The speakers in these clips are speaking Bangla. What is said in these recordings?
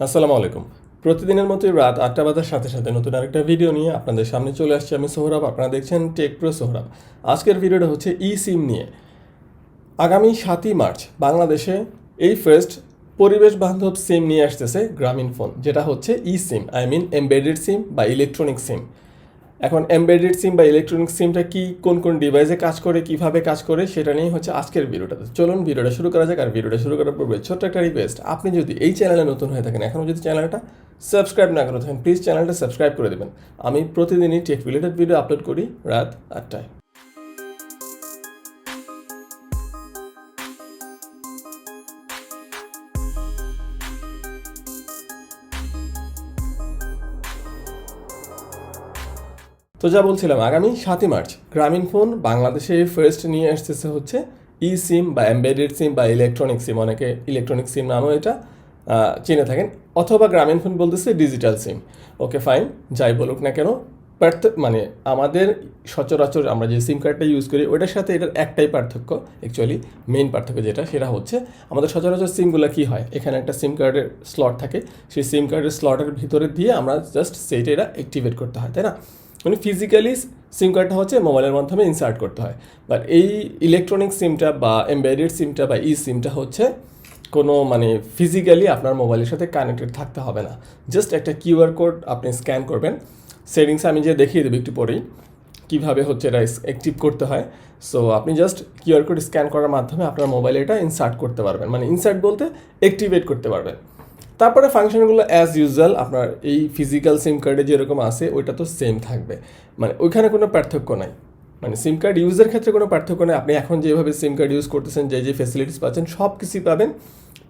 আসসালামু আলাইকুম। প্রতিদিনের মতোই রাত ৮টা বাজার সাথে সাথে নতুন আরেকটা ভিডিও নিয়ে আপনাদের সামনে চলে আসছি। আমি সোহরাব, আপনারা দেখছেন টেক প্রো সোহরাব। আজকের ভিডিওটা হচ্ছে ই সিম নিয়ে। আগামী ৭ই মার্চ বাংলাদেশে এই ফার্স্ট পরিবেশ বান্ধব সিম নিয়ে আসতেছে গ্রামীণফোন, যেটা হচ্ছে ই সিম, আই মিন এমবেডেড সিম বা ইলেকট্রনিক সিম। এখন এমবেডেড সিম বা ইলেকট্রনিক সিমটা কি, কোন কোন ডিভাইসে কাজ করে, কিভাবে কাজ করে, সেটা নিয়েই হচ্ছে আজকের ভিডিওটাতে। চলুন ভিডিওটা শুরু করা যাক। আর ভিডিওটা শুরু করার পূর্বে ছোট্ট একটা রিকোয়েস্ট, আপনি যদি এই চ্যানেলে নতুন হয়ে থাকেন, এখনও যদি চ্যানেলটা সাবস্ক্রাইব না করে থাকেন, প্লিজ চ্যানেলটা সাবস্ক্রাইব করে দেবেন। আমি প্রতিদিনই টেক রিলেটেড ভিডিও আপলোড করি রাত ৮টায়। তো যা বলছিলাম, আগামী ৭ই মার্চ গ্রামীণফোন বাংলাদেশে ফার্স্ট নিয়ে আসতেছে হচ্ছে ই সিম বা এমবেডেড সিম বা ইলেকট্রনিক সিম। অনেকে ইলেকট্রনিক সিম নামেও এটা চিনে থাকেন, অথবা গ্রামীণফোন বলতেছে ডিজিটাল সিম। ওকে ফাইন, যাই বলুক না কেন, মানে আমাদের সচরাচর আমরা যে সিম কার্ডটা ইউজ করি ওইটার সাথে এটার একটাই পার্থক্য, অ্যাকচুয়ালি মেইন পার্থক্য যেটা, সেটা হচ্ছে আমাদের সচরাচর সিমগুলো কী হয়, এখানে একটা সিম কার্ডের স্লট থাকে, সেই সিম কার্ডের স্লটের ভিতরে দিয়ে আমরা জাস্ট সেইটা এটা অ্যাক্টিভেট করতে হয়, তাই না? মানে ফিজিক্যালি সিম কার্ডটা হচ্ছে মোবাইলের মাধ্যমে ইনসার্ট করতে হয়। বাট এই ইলেকট্রনিক সিমটা বা এমবেডেড সিমটা বা ই সিমটা হচ্ছে কোনো ফিজিক্যালি আপনার মোবাইলের সাথে কানেক্টেড থাকতে হবে না। জাস্ট একটা কিউআর কোড আপনি স্ক্যান করবেন। সেটিংসে আমি যে দেখিয়ে দেবো একটু পরেই কীভাবে হচ্ছে এটা অ্যাক্টিভ করতে হয়। সো আপনি জাস্ট কিউআর কোড স্ক্যান করার মাধ্যমে আপনার মোবাইলে এটা ইনসার্ট করতে পারবেন, ইনসার্ট বলতে অ্যাক্টিভেট করতে পারবেন। তারপরে ফাংশনগুলো অ্যাজ ইউজুয়াল আপনার এই ফিজিক্যাল সিম কার্ডে যেরকম আছে ওইটা তো সেম থাকবে, ওইখানে কোনো পার্থক্য নাই। সিম কার্ড ইউজের ক্ষেত্রে কোনো পার্থক্য নেই। আপনি এখন যেভাবে সিম কার্ড ইউজ করতেছেন, যে ফেসিলিটিস পাচ্ছেন সব কিছুই পাবেন।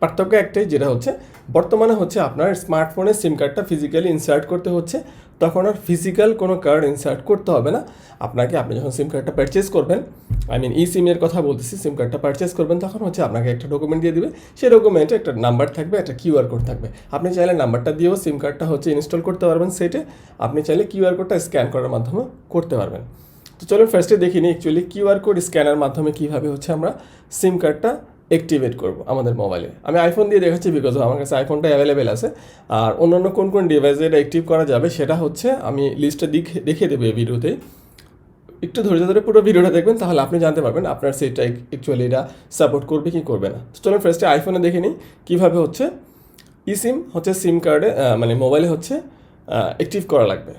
পার্থক্য একটাই, যেটা হচ্ছে বর্তমানে হচ্ছে আপনার স্মার্টফোনে সিম কার্ডটা ফিজিক্যালি ইনসার্ট করতে হচ্ছে, তখন আর ফিজিক্যাল কোনো কার্ড ইনসার্ট করতে হবে না আপনাকে। আপনি যখন সিম কার্ডটা পারচেস করবেন, ই সিমের কথা বলতেছি, সিম কার্ডটা পারচেস করবেন, তখন হচ্ছে আপনাকে একটা ডকুমেন্ট দিয়ে দিবে। সেই ডকুমেন্টে একটা নাম্বার থাকবে, একটা কিউআর কোড থাকবে। আপনি চাইলে নাম্বারটা দিয়েও সিম কার্ডটা হচ্ছে ইনস্টল করতে পারবেন সেটে। আপনি চাইলে কিউআর কোডটা স্ক্যান করার মাধ্যমে করতে পারবেন। তো চলুন ফার্স্টে দেখিনি অ্যাকচুয়ালি কিউআর কোড স্ক্যানের মাধ্যমে কীভাবে হচ্ছে আমরা সিম কার্ডটা অ্যাক্টিভেট করবো আমাদের মোবাইলে। আমি আইফোন দিয়ে দেখাচ্ছি, বিকজ আমার কাছে আইফোনটা অ্যাভেলেবেল আছে। আর অন্যান্য কোন কোন ডিভাইসে এটা অ্যাক্টিভ করা যাবে সেটা হচ্ছে আমি লিস্টটা দেখিয়ে দেবো এই ভিডিওতে। একটু ধৈর্য ধরে পুরো ভিডিওটা দেখবেন, তাহলে আপনি জানতে পারবেন আপনার সেটটা অ্যাকচুয়ালি এটা সাপোর্ট করবে কি করবে না। তো চলুন ফার্স্টে আইফোনে দেখে নিই কীভাবে হচ্ছে ই সিম হচ্ছে সিম কার্ডে মোবাইলে হচ্ছে অ্যাক্টিভ করা লাগবে।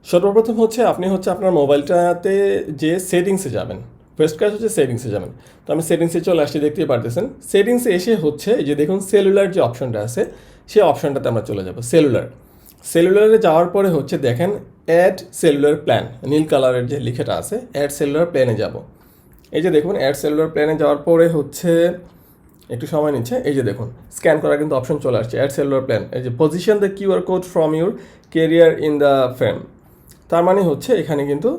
সর্বপ্রথম হচ্ছে আপনি হচ্ছে আপনার মোবাইলটাতে যে সেটিংসে যাবেন, ফার্স্ট কাজ হচ্ছে সেটিংসে যাবেন। তো আমি সেটিংসে চলে আসছি, দেখতেই পারতেছেন। সেটিংসে এসে হচ্ছে এই যে দেখুন সেলুলার যে অপশনটা আছে, সেই অপশনটাতে আমরা চলে যাব। সেলুলারে যাওয়ার পরে হচ্ছে দেখেন অ্যাড সেলুলার প্ল্যান, নীল কালারের যে লেখাটা আছে, অ্যাড সেলুলার প্ল্যানে যাব। এই যে দেখুন অ্যাড সেলুলার প্ল্যানে যাওয়ার পরে হচ্ছে একটু সময় নিচ্ছে। এই যে দেখুন স্ক্যান করার কিন্তু অপশন চলে আসছে, অ্যাড সেলুলার প্ল্যান। এই যে position the QR code from your career in the frame, তার মানে হচ্ছে এখানে কিন্তু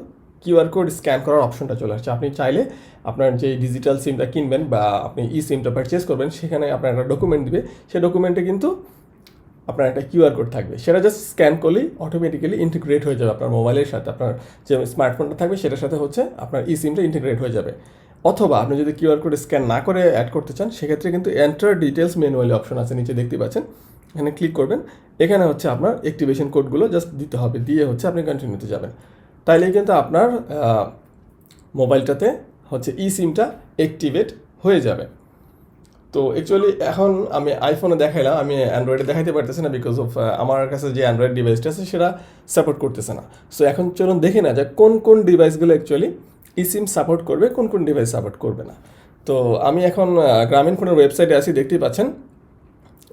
কিউআর কোড স্ক্যান করার অপশনটা চলে আসছে। আপনি চাইলে আপনার যে ডিজিটাল সিমটা কিনবেন বা আপনি ই সিমটা পারচেস করবেন, সেখানে আপনার একটা ডকুমেন্ট দিবে, সেই ডকুমেন্টে কিন্তু আপনার একটা কিউআর কোড থাকবে। সেটা জাস্ট স্ক্যান করলেই অটোমেটিক্যালি ইন্টিগ্রেট হয়ে যাবে আপনার মোবাইলের সাথে। আপনার যে স্মার্টফোনটা থাকবে সেটার সাথে হচ্ছে আপনার ই সিমটা ইন্টিগ্রেট হয়ে যাবে। অথবা আপনি যদি কিউআর কোড স্ক্যান না করে অ্যাড করতে চান, সেক্ষেত্রে কিন্তু এন্টার ডিটেলস ম্যানুয়ালি অপশন আছে, নিচে দেখতে পাচ্ছেন। এখানে ক্লিক করবেন, এখানে হচ্ছে আপনার অ্যাক্টিভেশন কোডগুলো জাস্ট দিতে হবে, দিয়ে হচ্ছে আপনি কন্টিনিউতে যাবেন। তাইলেই কিন্তু আপনার মোবাইলটাতে হচ্ছে ই সিমটা অ্যাক্টিভেট হয়ে যাবে। তো অ্যাকচুয়ালি এখন আমি আইফোনে দেখাইলাম, আমি অ্যান্ড্রয়েডে দেখাইতে পারতেছি না, বিকজ অফ আমার কাছে যে অ্যান্ড্রয়েড ডিভাইসটা আছে সেটা সাপোর্ট করতেছে না। সো এখন চলুন দেখি না যে কোন কোন ডিভাইসগুলো অ্যাকচুয়ালি ই সিম সাপোর্ট করবে, কোন কোন ডিভাইস সাপোর্ট করবে না। তো আমি এখন গ্রামীণফোনের ওয়েবসাইটে আসি, দেখতেই পাচ্ছেন।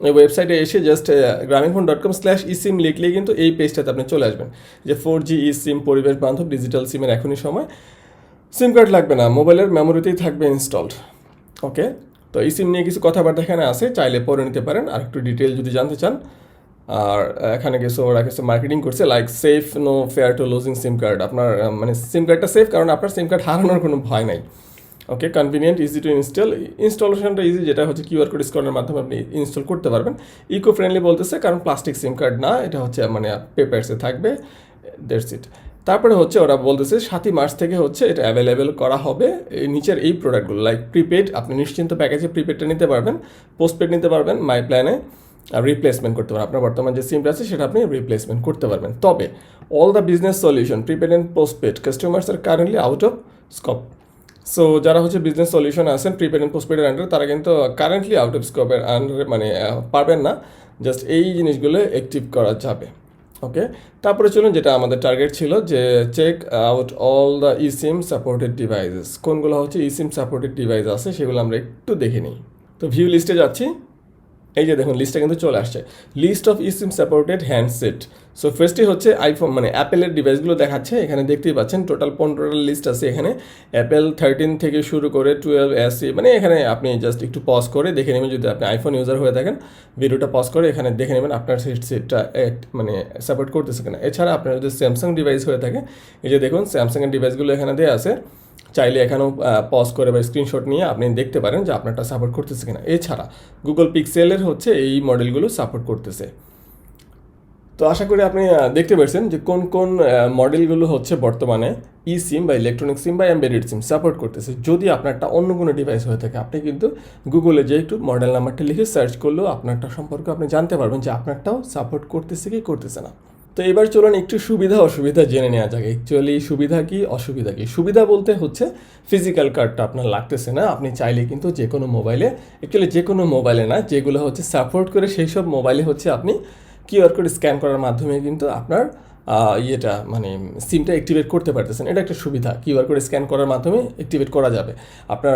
ওই ওয়েবসাইটে এসে জাস্ট grameenphone.com/eSIM লিখলেই কিন্তু এই পেজটাতে আপনি চলে আসবেন, যে 4G ই সিম পরিবেশ বান্ধব ডিজিটাল সিমের এখনই সময়, সিম কার্ড লাগবে না, মোবাইলের মেমোরিতেই থাকবে ইনস্টলড। ওকে, তো ই সিম নিয়ে কিছু কথাবার্তা এখানে আছে, চাইলে পড়ে নিতে পারেন আর একটু ডিটেল যদি জানতে চান। আর এখানে ওরা কিছু মার্কেটিং করছে, like safe, no fear to losing SIM card. আপনার সিম কার্ডটা সেফ, কারণ আপনার সিম কার্ড হারানোর কোনো ভয় নাই। ওকে, কনভিনিয়েন্ট, ইজি টু ইনস্টলেশনটা ইজি, যেটা হচ্ছে কিউআর কোড স্ক্যানের মাধ্যমে আপনি ইনস্টল করতে পারবেন। ইকো ফ্রেন্ডলি বলতেছে, কারণ প্লাস্টিক সিম কার্ড না, এটা হচ্ছে পেপারসে থাকবে, দ্যাটস ইট। তারপরে হচ্ছে ওরা বলতেছে 7ই মার্চ থেকে হচ্ছে এটা অ্যাভেলেবেল করা হবে। এই নিচের এই প্রোডাক্টগুলো লাইক প্রিপেড, আপনি নিশ্চিন্ত প্যাকেজে প্রিপেডটা নিতে পারবেন, পোস্টপেড নিতে পারবেন মাই প্ল্যানে, রিপ্লেসমেন্ট করতে পারবেন। আপনার বর্তমান যে সিমটা আছে সেটা আপনি রিপ্লেসমেন্ট করতে পারবেন। তবে all the business solution prepaid and postpaid customers are currently out of scope. So যারা হচ্ছে বিজনেস সলিউশন আছেন প্রিপেড অ্যান্ড পোস্টপেডের আন্ডারে, তারা কিন্তু কারেন্টলি আউট অফ স্কোপের আন্ডারে মানে পারবেন না। জাস্ট এই জিনিসগুলো অ্যাক্টিভ করা যাবে। ওকে, তারপরে চলুন যেটা আমাদের টার্গেট ছিল যে check out all the eSIM supported devices, কোনগুলো হচ্ছে eSIM সাপোর্টেড ডিভাইস আছে সেগুলো আমরা একটু দেখে নিই। তো ভিউ লিস্টে যাচ্ছি, এই যে দেখুন লিস্টটা কিন্তু চলে আসছে, list of eSIM supported handset. So ফার্স্টে হচ্ছে আইফোন মানে অ্যাপেলের ডিভাইসগুলো দেখাচ্ছে, এখানে দেখতেই পাচ্ছেন টোটাল 15টা লিস্ট আছে এখানে। অ্যাপেল 13 থেকে শুরু করে 12 SE, মানে এখানে আপনি জাস্ট একটু পজ করে দেখে নেবেন, যদি আপনি আইফোন ইউজার হয়ে থাকেন ভিডিওটা পজ করে এখানে দেখে নেবেন আপনার সেটটা মানে সাপোর্ট করতেছে কিনা। এছাড়া আপনার যদি স্যামসাং ডিভাইস হয়ে থাকে, এই যে দেখুন স্যামসাংয়ের ডিভাইসগুলো এখানে দেওয়া আছে, চাইলে এখানেও পজ করে বা স্ক্রিনশট নিয়ে আপনি দেখতে পারেন যে আপনারটা সাপোর্ট করতেছে কিনা। এছাড়া গুগল পিক্সেলের হচ্ছে এই মডেলগুলো সাপোর্ট করতেছে। তো আশা করি আপনি দেখতে পাচ্ছেন যে কোন কোন মডেলগুলো হচ্ছে বর্তমানে eSIM বা ইলেকট্রনিক সিম বা এমবেডেড সিম সাপোর্ট করতেছে। যদি আপনারটা অন্য কোনো ডিভাইস হয়ে থাকে, আপনি কিন্তু গুগলে যে একটু মডেল নাম্বারটা লিখে সার্চ করলেও আপনারটা সম্পর্কে আপনি জানতে পারবেন যে আপনারটাও সাপোর্ট করতেছে কি করতেছে না। তো এবার চলুন একটু সুবিধা অসুবিধা জেনে নেওয়া যাক। অ্যাকচুয়ালি সুবিধা কি অসুবিধা কি? সুবিধা বলতে হচ্ছে ফিজিক্যাল কার্ডটা আপনার লাগতেছে না, আপনি চাইলে কিন্তু যে কোনো মোবাইলে, অ্যাকচুয়ালি যে কোনো মোবাইলে না, যেগুলো হচ্ছে সাপোর্ট করে সেই সব মোবাইলে হচ্ছে আপনি কিউআর কোড স্ক্যান করার মাধ্যমে কিন্তু আপনার ইয়েটা মানে সিমটা অ্যাক্টিভেট করতে পারতেছেন। এটা একটা সুবিধা, কিউআর কোড স্ক্যান করার মাধ্যমে অ্যাক্টিভেট করা যাবে। আপনার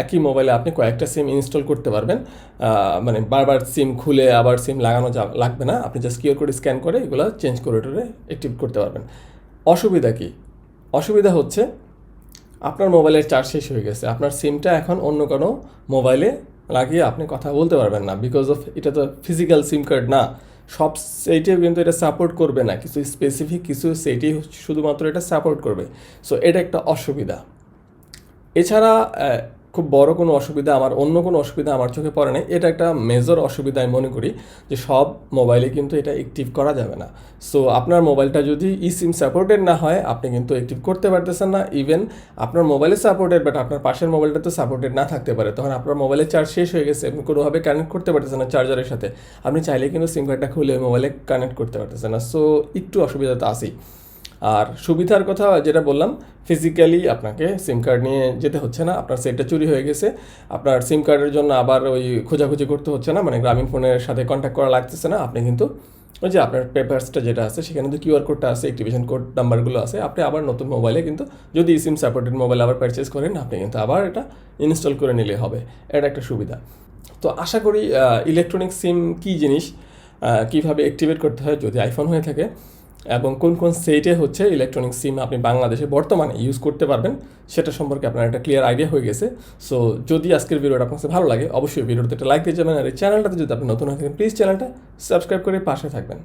একই মোবাইলে আপনি কয়েকটা সিম ইনস্টল করতে পারবেন, মানে বারবার সিম খুলে আবার সিম লাগানো লাগবে না, আপনি জাস্ট কিউআর কোড স্ক্যান করে এগুলো চেঞ্জ করে অ্যাক্টিভেট করতে পারবেন। অসুবিধা কি? অসুবিধা হচ্ছে আপনার মোবাইলের চার্জ শেষ হয়ে গেছে, আপনার সিমটা এখন অন্য কোনো মোবাইলে লাগিয়ে আপনি কথা বলতে পারবেন না, বিকজ অফ এটা তো ফিজিক্যাল সিম কার্ড না। সব সেইটেও কিন্তু এটা সাপোর্ট করবে না, কিছু স্পেসিফিক কিছু সেইটেই শুধুমাত্র এটা সাপোর্ট করবে। সো এটা একটা অসুবিধা। এছাড়া খুব বড় কোনো অসুবিধা অন্য কোনো অসুবিধা আমার চোখে পড়ে নাই। এটা একটা মেজর অসুবিধা আমি মনে করি, যে সব মোবাইলে কিন্তু এটা অ্যাক্টিভ করা যাবে না। সো আপনার মোবাইলটা যদি eSIM সাপোর্টেড না হয়, আপনি কিন্তু অ্যাক্টিভ করতে পারতেছেন না। ইভেন আপনার মোবাইলে সাপোর্টেড, বাট আপনার পাশের মোবাইলটা তো সাপোর্টেড না থাকতে পারে, তখন আপনার মোবাইলের চার্জ শেষ হয়ে গেছে, আপনি কোনোভাবে কানেক্ট করতে পারতেছেন না চার্জারের সাথে, আপনি চাইলে কিন্তু সিম কার্ডটা খুলে মোবাইলে কানেক্ট করতে পারতেছেন না। সো একটু অসুবিধা তো আছেই। আর সুবিধার কথা যেটা বললাম, ফিজিক্যালি আপনাকে সিম কার্ড নিয়ে যেতে হচ্ছে না, আপনার সেটটা চুরি হয়ে গেছে, আপনার সিম কার্ডের জন্য আবার ওই খোঁজাখুঁজি করতে হচ্ছে না, মানে গ্রামীণ ফোনের সাথে কন্ট্যাক্ট করা লাগতেছে না। আপনি কিন্তু ওই যে আপনার পেপারসটা যেটা আছে সেখানে তো কিউআর কোডটা আছে, অ্যাক্টিভেশন কোড নাম্বারগুলো আছে, আপনি আবার নতুন মোবাইলে কিন্তু যদি eSIM সাপোর্টেড মোবাইল আবার পারচেস করেন, আপনি কিন্তু আবার এটা ইনস্টল করে নিলে হবে। এটা একটা সুবিধা। তো আশা করি ইলেকট্রনিক সিম কী জিনিস, কীভাবে অ্যাক্টিভেট করতে হয় যদি আইফোন হয়ে থাকে, এবং কোন কোন সেটে হচ্ছে ইলেকট্রনিক সিম আপনি বাংলাদেশে বর্তমানে ইউজ করতে পারবেন, সেটা সম্পর্কে আপনার একটা ক্লিয়ার আইডিয়া হয়ে গেছে। সো যদি আজকের ভিডিওটা আপনার কাছে ভালো লাগে, অবশ্যই ভিডিওতে একটা লাইক দিয়ে যাবেন, আর এই চ্যানেলটাতে যদি আপনি নতুন হয়ে থাকেন প্লিজ চ্যানেলটা সাবস্ক্রাইব করে পাশে থাকবেন।